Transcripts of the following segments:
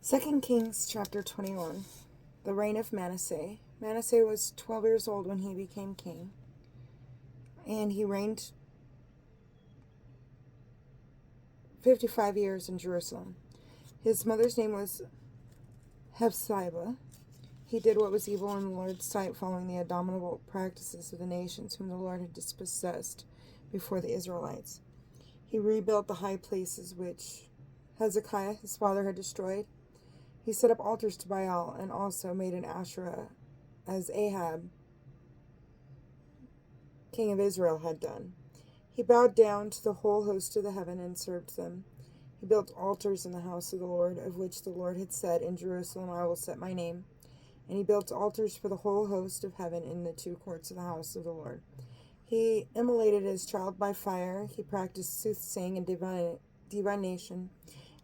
2 Kings chapter 21. The reign of Manasseh. Manasseh was 12 years old when he became king, and he reigned 55 years in Jerusalem. His mother's name was Hephzibah. He did what was evil in the Lord's sight, following the abominable practices of the nations whom the Lord had dispossessed before the Israelites. He rebuilt the high places which Hezekiah his father had destroyed. He set up altars to Baal and also made an Asherah, as Ahab, king of Israel, had done. He bowed down to the whole host of the heaven and served them. He built altars in the house of the Lord, of which the Lord had said, "In Jerusalem I will set my name." And he built altars for the whole host of heaven in the two courts of the house of the Lord. He immolated his child by fire. He practiced soothsaying and divination,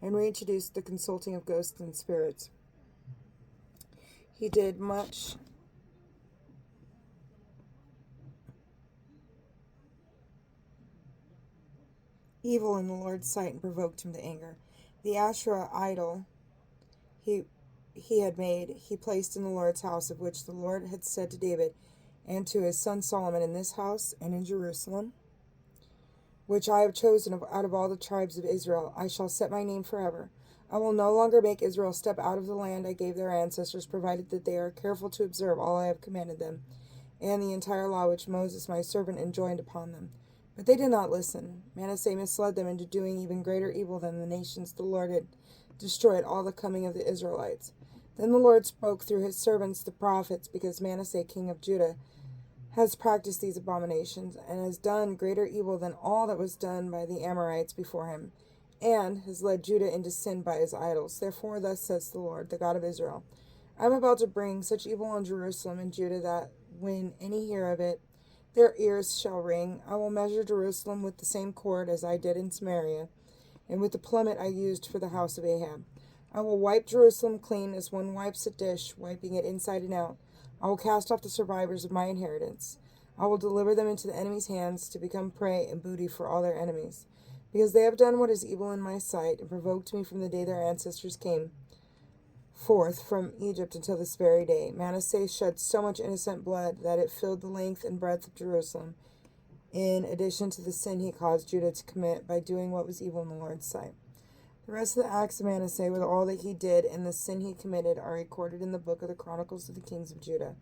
and reintroduced the consulting of ghosts and spirits. He did much evil in the Lord's sight and provoked him to anger. The Asherah idol he had made, he placed in the Lord's house, of which the Lord had said to David and to his son Solomon, "In this house and in Jerusalem, which I have chosen out of all the tribes of Israel, I shall set my name forever. I will no longer make Israel step out of the land I gave their ancestors, provided that they are careful to observe all I have commanded them, and the entire law which Moses my servant enjoined upon them." But they did not listen. Manasseh misled them into doing even greater evil than the nations the Lord had destroyed all the coming of the Israelites. Then the Lord spoke through his servants the prophets, because Manasseh king of Judah has practiced these abominations, and has done greater evil than all that was done by the Amorites before him, and has led Judah into sin by his idols. Therefore thus says the Lord, the God of Israel, I am about to bring such evil on Jerusalem and Judah that, when any hear of it, their ears shall ring. I will measure Jerusalem with the same cord as I did in Samaria, and with the plummet I used for the house of Ahab. I will wipe Jerusalem clean as one wipes a dish, wiping it inside and out. I will cast off the survivors of my inheritance. I will deliver them into the enemy's hands to become prey and booty for all their enemies, because they have done what is evil in my sight, and provoked me from the day their ancestors came forth from Egypt until this very day. Manasseh shed so much innocent blood that it filled the length and breadth of Jerusalem, in addition to the sin he caused Judah to commit by doing what was evil in the Lord's sight. The rest of the acts of Manasseh, with all that he did and the sin he committed, are recorded in the book of the Chronicles of the Kings of Judah.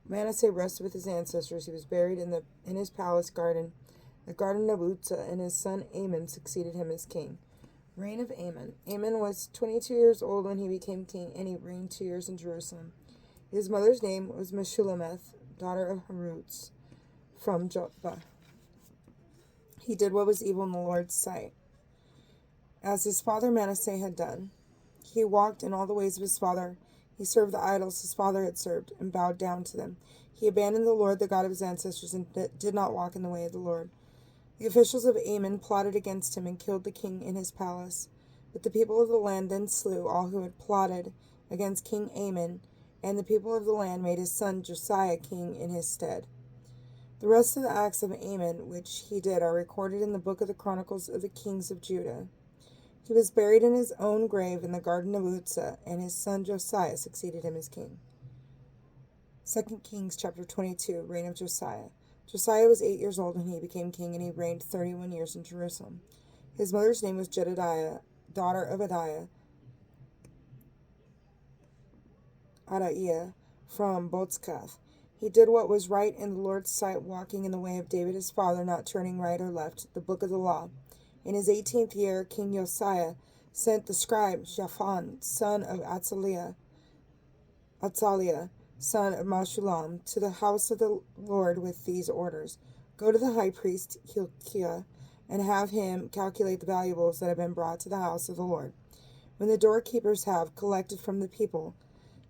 Manasseh rested with his ancestors. He was buried in his palace garden, the garden of Uzzah, and his son Amon succeeded him as king. Reign of Amon. Amon was 22 years old when he became king, and he reigned 2 years in Jerusalem. His mother's name was Meshullemeth, daughter of Harutz, from Jotbah. He did what was evil in the Lord's sight, as his father Manasseh had done. He walked in all the ways of his father. He served the idols his father had served, and bowed down to them. He abandoned the Lord, the God of his ancestors, and did not walk in the way of the Lord. The officials of Amon plotted against him and killed the king in his palace. But the people of the land then slew all who had plotted against King Amon, and the people of the land made his son Josiah king in his stead. The rest of the acts of Amon which he did are recorded in the book of the Chronicles of the Kings of Judah. He was buried in his own grave in the garden of Uzzah, and his son Josiah succeeded him as king. 2 Kings chapter 22, reign of Josiah. Josiah was 8 years old when he became king, and he reigned 31 years in Jerusalem. His mother's name was Jedidiah, daughter of Adaiah from Botzkath. He did what was right in the Lord's sight, walking in the way of David his father, not turning right or left, the book of the law. In his 18th year, King Josiah sent the scribe Shaphan, son of Atzaliah, son of Meshullam, to the house of the Lord with these orders. Go to the high priest Hilkiah, and have him calculate the valuables that have been brought to the house of the Lord. When the doorkeepers have collected from the people,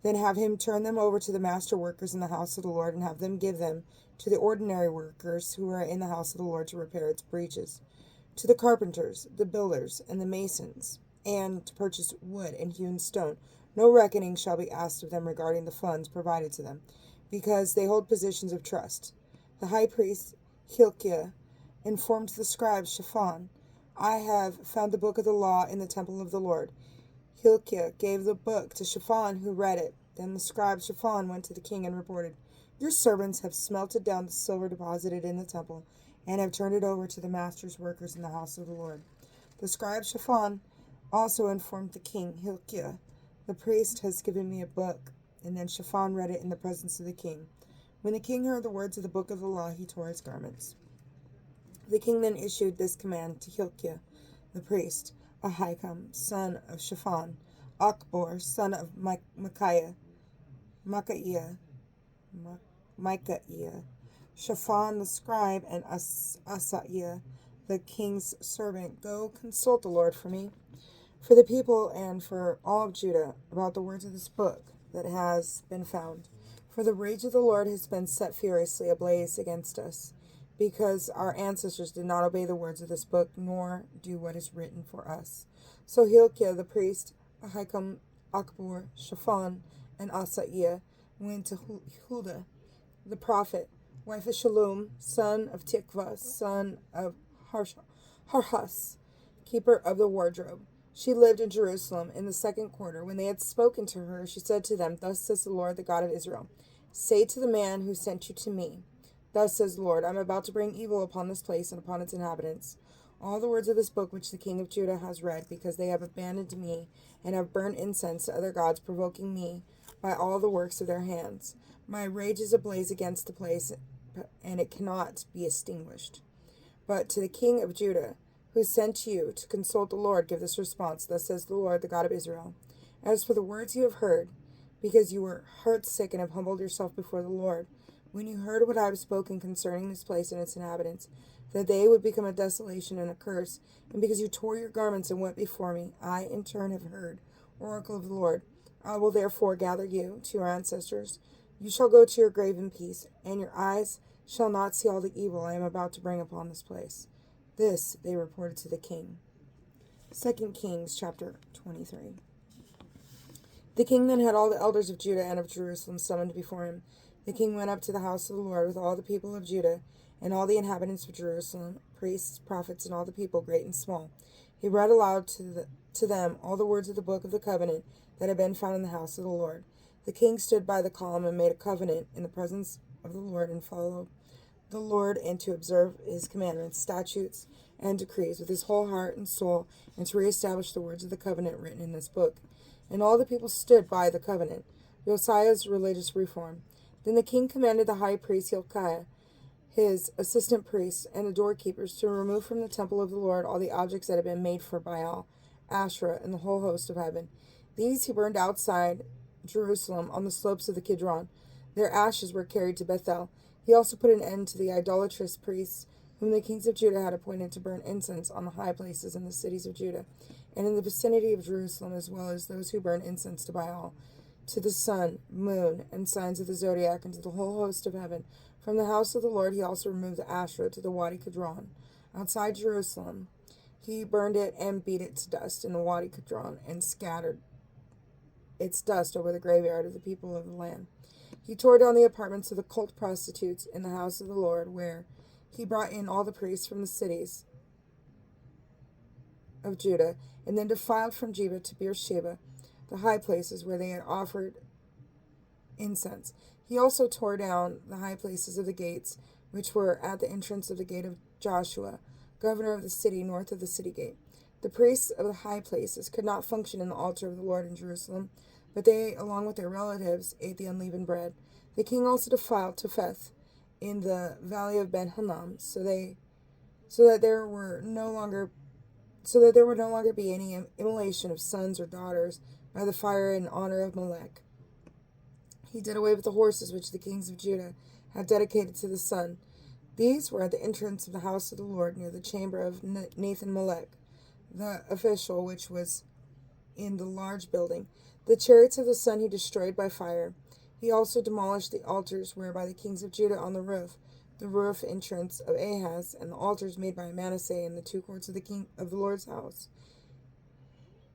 then have him turn them over to the master workers in the house of the Lord, and have them give them to the ordinary workers who are in the house of the Lord to repair its breaches, to the carpenters, the builders, and the masons, and to purchase wood and hewn stone. No reckoning shall be asked of them regarding the funds provided to them, because they hold positions of trust. The high priest Hilkiah informed the scribe Shaphan, I have found the book of the law in the temple of the Lord. Hilkiah gave the book to Shaphan, who read it. Then the scribe Shaphan went to the king and reported, "Your servants have smelted down the silver deposited in the temple, and have turned it over to the master's workers in the house of the Lord." The scribe Shaphan also informed the king, "Hilkiah, the priest, has given me a book." And then Shaphan read it in the presence of the king. When the king heard the words of the book of the law, he tore his garments. The king then issued this command to Hilkiah, the priest: Ahikam, son of Shaphan, Achbor, son of Micaiah, Shaphan the scribe, and Asaiah, the king's servant, "Go consult the Lord for me, for the people, and for all of Judah about the words of this book that has been found. For the rage of the Lord has been set furiously ablaze against us, because our ancestors did not obey the words of this book, nor do what is written for us." So Hilkiah the priest, Ahikam, Achbor, Shaphan, and Asaiah went to Huldah the prophet, wife of Shallum, son of Tikvah, son of Harhas, keeper of the wardrobe. She lived in Jerusalem in the second quarter. When they had spoken to her, she said to them, "Thus says the Lord, the God of Israel, say to the man who sent you to me, Thus says the Lord, I am about to bring evil upon this place and upon its inhabitants. All the words of this book which the king of Judah has read, because they have abandoned me and have burned incense to other gods, provoking me by all the works of their hands. My rage is ablaze against the place, and it cannot be extinguished. But to the king of Judah, who sent you to consult the Lord, give this response: Thus says the Lord, the God of Israel, as for the words you have heard, because you were heartsick and have humbled yourself before the Lord, when you heard what I have spoken concerning this place and its inhabitants, that they would become a desolation and a curse, and because you tore your garments and went before me, I in turn have heard, oracle of the Lord. I will therefore gather you to your ancestors. You shall go to your grave in peace, and your eyes shall not see all the evil I am about to bring upon this place. This they reported to the king. 2 Kings chapter 23. The king then had all the elders of Judah and of Jerusalem summoned before him. The king went up to the house of the Lord with all the people of Judah and all the inhabitants of Jerusalem, priests, prophets, and all the people, great and small. He read aloud to them all the words of the book of the covenant that had been found in the house of the Lord. The king stood by the column and made a covenant in the presence of the Lord, and followed the Lord, and to observe his commandments, statutes, and decrees with his whole heart and soul, and to reestablish the words of the covenant written in this book. And all the people stood by the covenant. Josiah's religious reform. Then the king commanded the high priest Hilkiah, his assistant priests, and the doorkeepers to remove from the temple of the Lord all the objects that had been made for Baal, Asherah, and the whole host of heaven. These he burned outside Jerusalem on the slopes of the Kidron. Their ashes were carried to Bethel. He also put an end to the idolatrous priests whom the kings of Judah had appointed to burn incense on the high places in the cities of Judah, and in the vicinity of Jerusalem, as well as those who burn incense to Baal, to the sun, moon, and signs of the zodiac, and to the whole host of heaven. From the house of the Lord he also removed the Asherah to the Wadi Kidron, outside Jerusalem. He burned it and beat it to dust in the Wadi Kidron, and scattered its dust over the graveyard of the people of the land. He tore down the apartments of the cult prostitutes in the house of the Lord, where he brought in all the priests from the cities of Judah, and then defiled from Judah to Beersheba the high places where they had offered incense. He also tore down the high places of the gates, which were at the entrance of the gate of Joshua, governor of the city, north of the city gate. The priests of the high places could not function in the altar of the Lord in Jerusalem, but they, along with their relatives, ate the unleavened bread. The king also defiled Topheth in the valley of Ben Hinnom, so that there would no longer be any immolation of sons or daughters by the fire in honor of Molech. He did away with the horses which the kings of Judah had dedicated to the sun. These were at the entrance of the house of the Lord, near the chamber of Nathan-Melech, the official, which was in the large building. The chariots of the sun he destroyed by fire. He also demolished the altars whereby the kings of Judah on the roof entrance of Ahaz, and the altars made by Manasseh in the two courts of the Lord's house.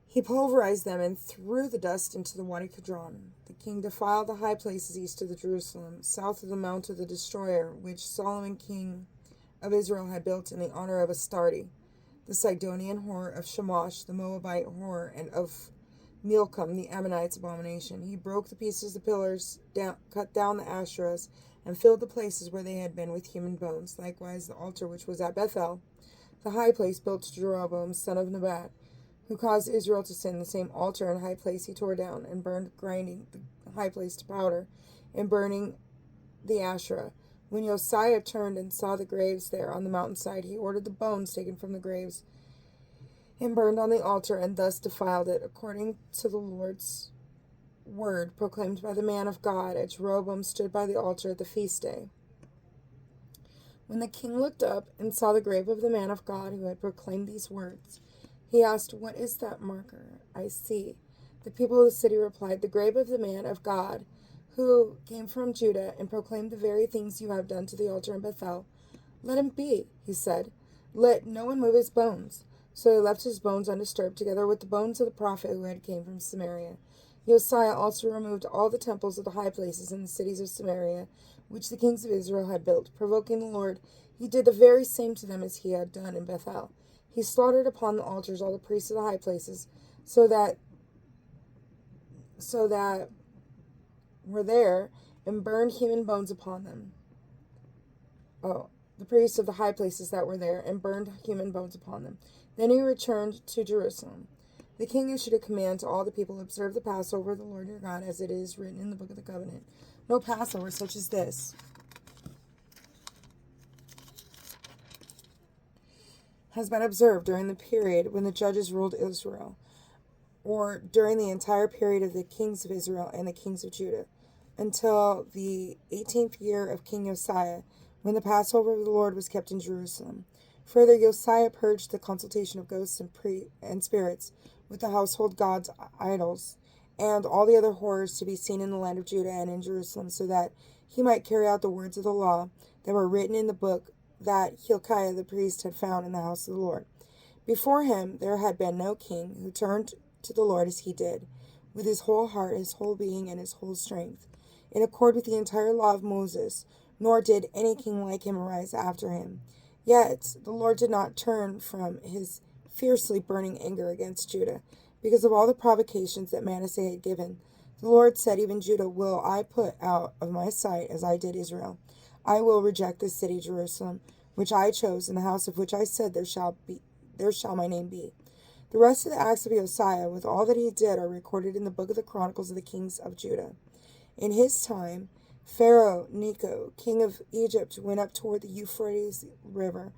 He pulverized them and threw the dust into the Wadi Kidron. The king defiled the high places east of the Jerusalem, south of the Mount of the Destroyer, which Solomon king of Israel had built in the honor of Astarte, the Sidonian whore, of Shamash, the Moabite whore, and of Milcom, the Ammonites' abomination. He broke the pieces of the pillars, cut down the Asherahs, and filled the places where they had been with human bones. Likewise, the altar which was at Bethel, the high place built to Jeroboam, son of Nebat, who caused Israel to sin, the same altar and high place he tore down, and burned, grinding the high place to powder, and burning the Asherah. When Josiah turned and saw the graves there on the mountainside, he ordered the bones taken from the graves and burned on the altar, and thus defiled it, according to the Lord's word proclaimed by the man of God, as Jeroboam stood by the altar at the feast day. When the king looked up and saw the grave of the man of God who had proclaimed these words, he asked, "What is that marker I see?" The people of the city replied, "The grave of the man of God who came from Judah and proclaimed the very things you have done to the altar in Bethel. Let him be," he said. "Let no one move his bones." So they left his bones undisturbed, together with the bones of the prophet who had came from Samaria. Josiah also removed all the temples of the high places in the cities of Samaria, which the kings of Israel had built, provoking the Lord. He did the very same to them as he had done in Bethel. He slaughtered upon the altars all the priests of the high places, so that were there, and burned human bones upon them. The priests of the high places that were there, and burned human bones upon them. Then he returned to Jerusalem. The king issued a command to all the people, "Observe the Passover of the Lord your God, as it is written in the book of the covenant." No Passover such as this has been observed during the period when the judges ruled Israel, or during the entire period of the kings of Israel and the kings of Judah, until the 18th year of King Josiah, when the Passover of the Lord was kept in Jerusalem. Further, Josiah purged the consultation of ghosts and spirits with the household gods, idols, and all the other horrors to be seen in the land of Judah and in Jerusalem, so that he might carry out the words of the law that were written in the book that Hilkiah the priest had found in the house of the Lord. Before him there had been no king who turned to the Lord as he did, with his whole heart, his whole being, and his whole strength, in accord with the entire law of Moses, nor did any king like him arise after him. Yet the Lord did not turn from his fiercely burning anger against Judah, because of all the provocations that Manasseh had given. The Lord said, "Even Judah will I put out of my sight, as I did Israel. I will reject this city, Jerusalem, which I chose, in the house of which I said, there shall my name be." The rest of the acts of Josiah, with all that he did, are recorded in the book of the Chronicles of the kings of Judah. In his time, Pharaoh Necho, king of Egypt, went up toward the Euphrates River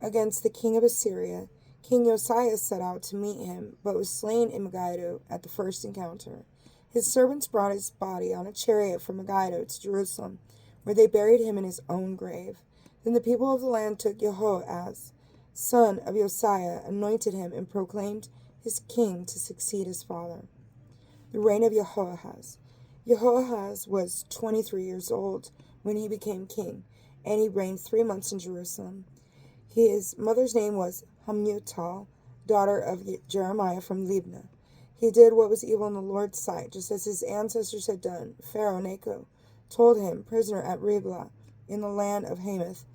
against the king of Assyria. King Josiah set out to meet him, but was slain in Megiddo at the first encounter. His servants brought his body on a chariot from Megiddo to Jerusalem, where they buried him in his own grave. Then the people of the land took Jehoahaz, son of Josiah, anointed him, and proclaimed his king to succeed his father. The reign of Jehoahaz. Jehoahaz was 23 years old when he became king, and he reigned 3 months in Jerusalem. His mother's name was Hamutal, daughter of Jeremiah from Libnah. He did what was evil in the Lord's sight, just as his ancestors had done. Pharaoh Necho told him, prisoner at Riblah, in the land of Hamath.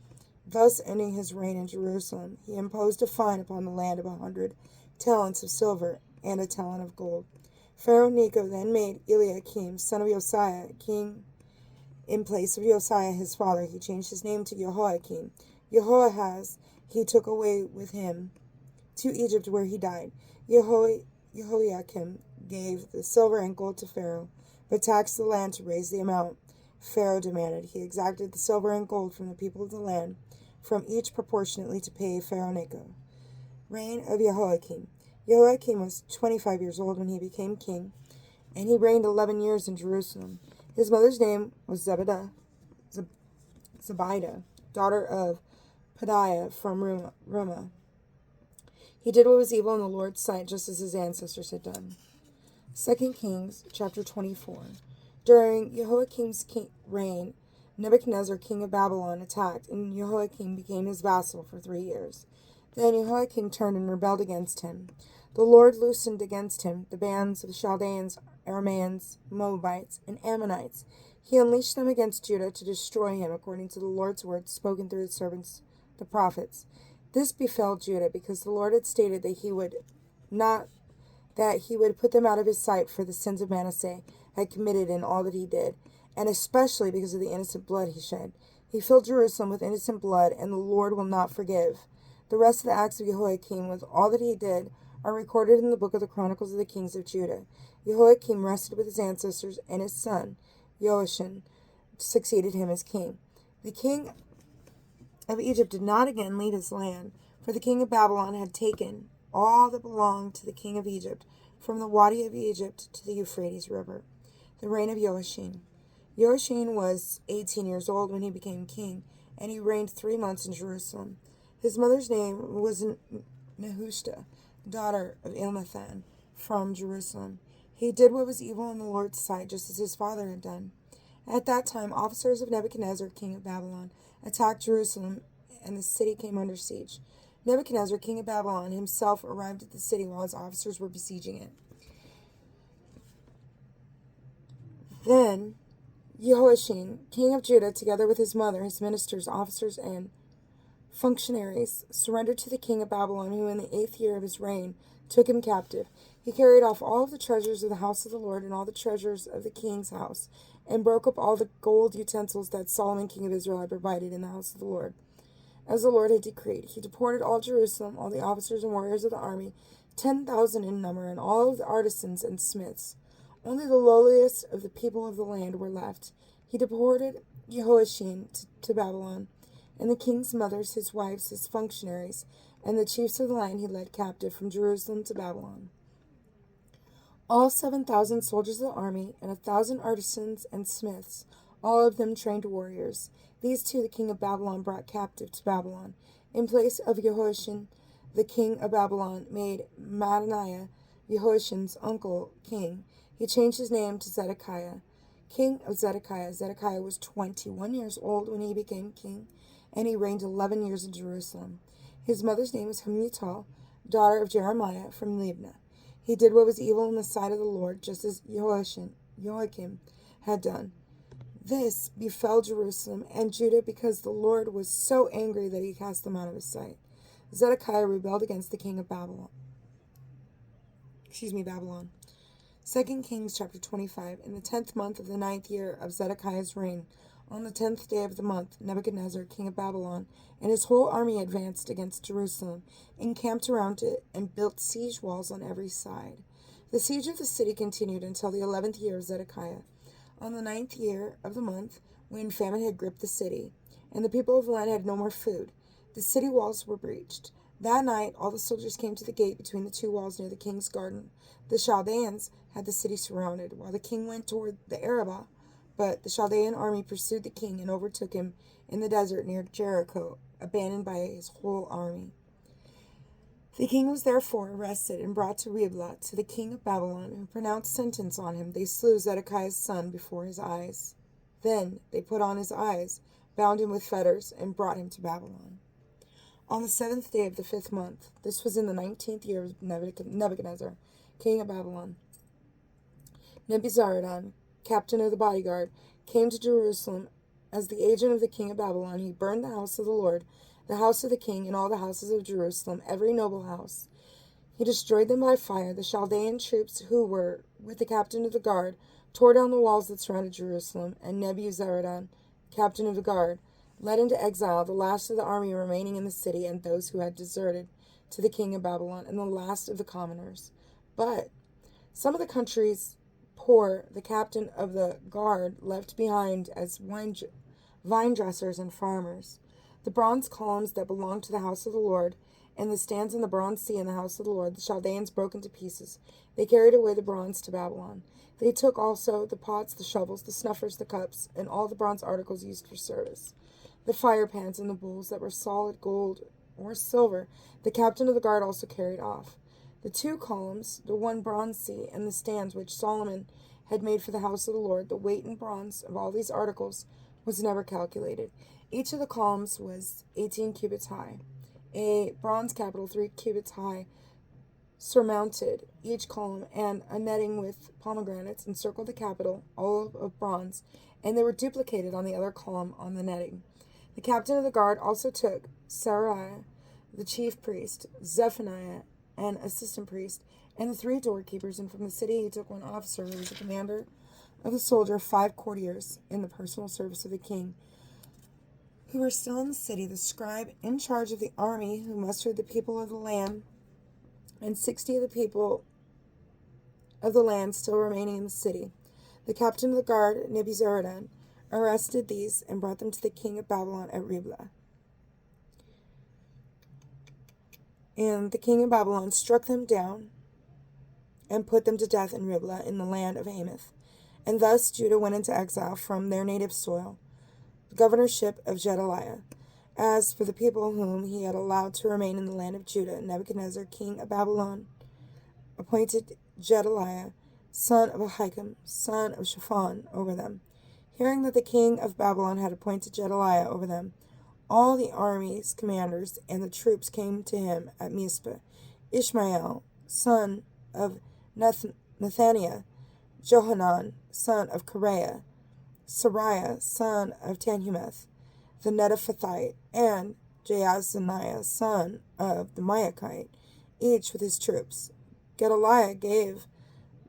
Thus ending his reign in Jerusalem, he imposed a fine upon the land of 100 talents of silver and a talent of gold. Pharaoh Necho then made Eliakim, son of Josiah, king in place of Josiah his father. He changed his name to Jehoiakim. Jehoahaz he took away with him to Egypt, where he died. Jehoiakim gave the silver and gold to Pharaoh, but taxed the land to raise the amount Pharaoh demanded. He exacted the silver and gold from the people of the land, from each proportionately, to pay Pharaoh Necho. Reign of Jehoiakim. Jehoiakim was 25 years old when he became king, and he reigned 11 years in Jerusalem. His mother's name was Zebidah, daughter of Pedaiah from Rumah. He did what was evil in the Lord's sight, just as his ancestors had done. 2 Kings chapter 24. During Jehoiakim's reign, Nebuchadnezzar, king of Babylon, attacked, and Jehoiakim became his vassal for 3 years. Then Jehoiakim turned and rebelled against him. The Lord loosened against him the bands of the Chaldeans, Arameans, Moabites, and Ammonites. He unleashed them against Judah to destroy him, according to the Lord's words spoken through his servants, the prophets. This befell Judah because the Lord had stated that he would not that he would put them out of his sight for the sins of Manasseh had committed in all that he did, and especially because of the innocent blood he shed. He filled Jerusalem with innocent blood, and the Lord will not forgive. The rest of the acts of Jehoiakim, with all that he did, are recorded in the book of the Chronicles of the Kings of Judah. Jehoiakim rested with his ancestors, and his son, Joachim, succeeded him as king. The king of Egypt did not again leave his land, for the king of Babylon had taken all that belonged to the king of Egypt, from the Wadi of Egypt to the Euphrates River. The reign of Joachim. Joachim was 18 years old when he became king, and he reigned 3 months in Jerusalem. His mother's name was Nehushta, daughter of Elnathan, from Jerusalem. He did what was evil in the Lord's sight, just as his father had done. At that time, officers of Nebuchadnezzar, king of Babylon, attacked Jerusalem, and the city came under siege. Nebuchadnezzar, king of Babylon, himself arrived at the city while his officers were besieging it. Then Jehoiachin, king of Judah, together with his mother, his ministers, officers, and functionaries, surrendered to the king of Babylon, who in the 8th year of his reign took him captive. He carried off all of the treasures of the house of the Lord and all the treasures of the king's house, and broke up all the gold utensils that Solomon, king of Israel, had provided in the house of the Lord, as the Lord had decreed. He deported all Jerusalem, all the officers and warriors of the army, 10,000 in number, and all of the artisans and smiths. Only the lowliest of the people of the land were left. He deported Jehoiachin to Babylon, and the king's mothers, his wives, his functionaries, and the chiefs of the land he led captive from Jerusalem to Babylon. All 7,000 soldiers of the army, and 1,000 artisans and smiths, all of them trained warriors. These two the king of Babylon brought captive to Babylon. In place of Jehoiachin, the king of Babylon made Mattaniah, Jehoiachin's uncle, king. He changed his name to Zedekiah, king of Zedekiah. Zedekiah was 21 years old when he became king, and he reigned 11 years in Jerusalem. His mother's name was Hamutal, daughter of Jeremiah from Libnah. He did what was evil in the sight of the Lord, just as Joachim had done. This befell Jerusalem and Judah because the Lord was so angry that he cast them out of his sight. Zedekiah rebelled against the king of Babylon. Babylon. 2 Kings chapter 25. In the 10th month of the 9th year of Zedekiah's reign, on the 10th day of the month, Nebuchadnezzar, king of Babylon, and his whole army advanced against Jerusalem, encamped around it, and built siege walls on every side. The siege of the city continued until the 11th year of Zedekiah. On the 9th year of the month, when famine had gripped the city, and the people of the land had no more food, the city walls were breached. That night all the soldiers came to the gate between the 2 walls near the king's garden. The Chaldeans had the city surrounded, while the king went toward the Arabah. But the Chaldean army pursued the king and overtook him in the desert near Jericho, abandoned by his whole army. The king was therefore arrested and brought to Riblah, to the king of Babylon, who pronounced sentence on him. They slew Zedekiah's son before his eyes. Then they put on his eyes, bound him with fetters, and brought him to Babylon. On the 7th day of the 5th month, this was in the 19th year of Nebuchadnezzar, king of Babylon, Nebuzaradan, captain of the bodyguard, came to Jerusalem as the agent of the king of Babylon. He burned the house of the Lord, the house of the king, and all the houses of Jerusalem, every noble house. He destroyed them by fire. The Chaldean troops who were with the captain of the guard tore down the walls that surrounded Jerusalem, and Nebuzaradan, captain of the guard, led into exile the last of the army remaining in the city and those who had deserted to the king of Babylon, and the last of the commoners. But some of the country's poor the captain of the guard left behind as vine dressers and farmers. The bronze columns that belonged to the house of the Lord, and the stands in the bronze sea in the house of the Lord, the Chaldeans broke into pieces. They carried away the bronze to Babylon. They took also the pots, the shovels, the snuffers, the cups, and all the bronze articles used for service. The fire pans and the bowls that were solid gold or silver, the captain of the guard also carried off. The 2 columns, the 1 bronze sea, and the stands which Solomon had made for the house of the Lord, the weight in bronze of all these articles was never calculated. Each of the columns was 18 cubits high. A bronze capital 3 cubits high surmounted each column, and a netting with pomegranates encircled the capital, all of bronze, and they were duplicated on the other column on the netting. The captain of the guard also took Seraiah, the chief priest, Zephaniah, an assistant priest, and the 3 doorkeepers. And from the city he took 1 officer who was the commander of the soldier, 5 courtiers in the personal service of the king, who were still in the city, the scribe in charge of the army who mustered the people of the land, and 60 of the people of the land still remaining in the city. The captain of the guard, Nebuzaradan, arrested these and brought them to the king of Babylon at Riblah. And the king of Babylon struck them down and put them to death in Riblah in the land of Hamath. And thus Judah went into exile from their native soil, the governorship of Gedaliah. As for the people whom he had allowed to remain in the land of Judah, Nebuchadnezzar, king of Babylon, appointed Gedaliah, son of Ahikam, son of Shaphan, over them. Hearing that the king of Babylon had appointed Gedaliah over them, all the army's commanders and the troops came to him at Mizpah. Ishmael, son of Nethaniah, Johanan, son of Kareah, Sariah, son of Tanhumeth, the Netophathite, and Jaazaniah, son of the Maachite, each with his troops. Gedaliah gave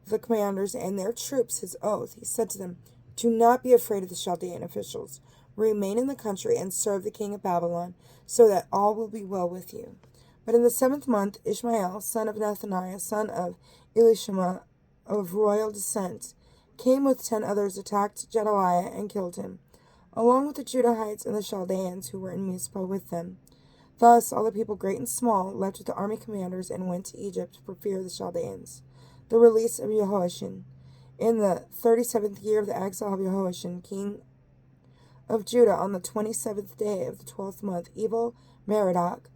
the commanders and their troops his oath. He said to them, "Do not be afraid of the Chaldean officials. Remain in the country and serve the king of Babylon, so that all will be well with you." But in the 7th month, Ishmael, son of Nethaniah, son of Elishama, of royal descent, came with 10 others, attacked Gedaliah, and killed him, along with the Judahites and the Chaldeans who were in Mizpah with them. Thus all the people, great and small, left with the army commanders and went to Egypt for fear of the Chaldeans. The release of Jehoiachin. In the 37th year of the exile of Jehoiachin, king of Judah, on the 27th day of the 12th month, Evil-Merodach,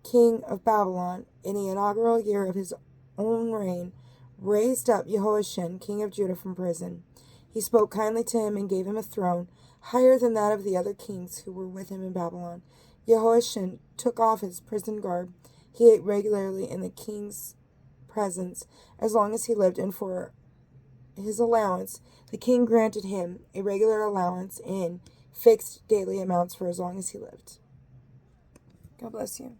king of Babylon, in the inaugural year of his own reign, raised up Jehoiachin, king of Judah, from prison. He spoke kindly to him and gave him a throne higher than that of the other kings who were with him in Babylon. Jehoiachin took off his prison garb. He ate regularly in the king's presence as long as he lived, and for his allowance the king granted him a regular allowance in fixed daily amounts for as long as he lived. God bless you.